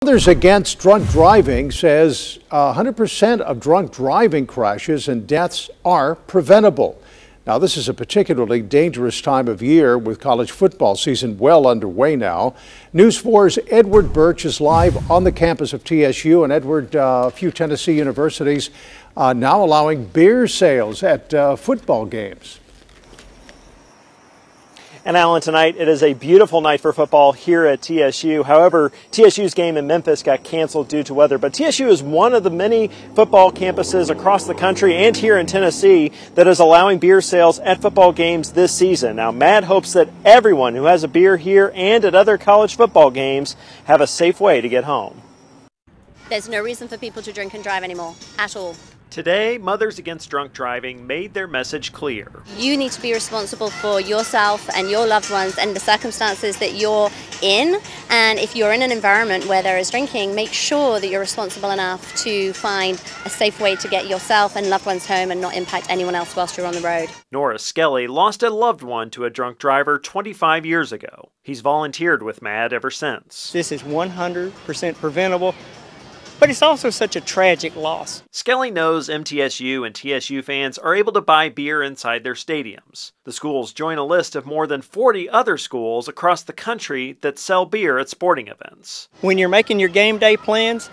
Mothers Against Drunk Driving says 100% of drunk driving crashes and deaths are preventable. Now, this is a particularly dangerous time of year with college football season well underway now. News 4's Edward Birch is live on the campus of TSU, and Edward, a few Tennessee universities now allowing beer sales at football games. And Alan, tonight it is a beautiful night for football here at TSU. However, TSU's game in Memphis got canceled due to weather. But TSU is one of the many football campuses across the country and here in Tennessee that is allowing beer sales at football games this season. Now, Matt hopes that everyone who has a beer here and at other college football games have a safe way to get home. There's no reason for people to drink and drive anymore, at all. Today, Mothers Against Drunk Driving made their message clear. You need to be responsible for yourself and your loved ones and the circumstances that you're in. And if you're in an environment where there is drinking, make sure that you're responsible enough to find a safe way to get yourself and loved ones home and not impact anyone else whilst you're on the road. Nora Skelly lost a loved one to a drunk driver 25 years ago. He's volunteered with MAD ever since. This is 100% preventable. But it's also such a tragic loss. Skelly knows MTSU and TSU fans are able to buy beer inside their stadiums. The schools join a list of more than 40 other schools across the country that sell beer at sporting events. When you're making your game day plans,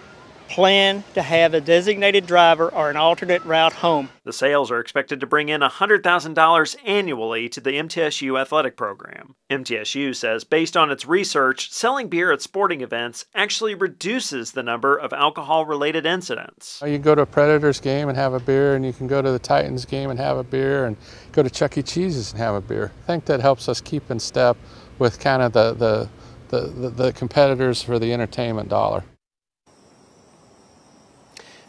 plan to have a designated driver or an alternate route home. The sales are expected to bring in $100,000 annually to the MTSU athletic program. MTSU says based on its research, selling beer at sporting events actually reduces the number of alcohol-related incidents. You can go to a Predators game and have a beer, and you can go to the Titans game and have a beer, and go to Chuck E. Cheese's and have a beer. I think that helps us keep in step with kind of the competitors for the entertainment dollar.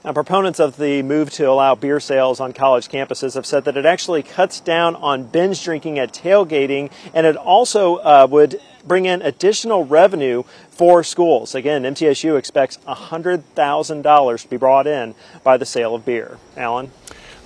Now, proponents of the move to allow beer sales on college campuses have said that it actually cuts down on binge drinking at tailgating, and it also would bring in additional revenue for schools. Again, MTSU expects $100,000 to be brought in by the sale of beer. Alan?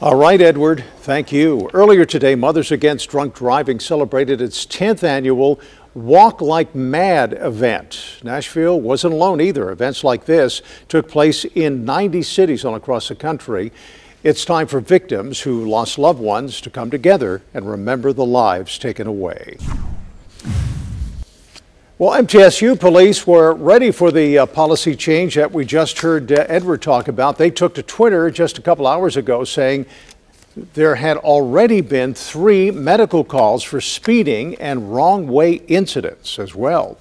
All right, Edward, thank you. Earlier today, Mothers Against Drunk Driving celebrated its 10th annual Walk Like Mad event. Nashville wasn't alone either. Events like this took place in 90 cities all across the country. It's time for victims who lost loved ones to come together and remember the lives taken away. Well, MTSU police were ready for the policy change that we just heard Edward talk about. They took to Twitter just a couple hours ago saying there had already been 3 medical calls for speeding and wrong way incidents as well.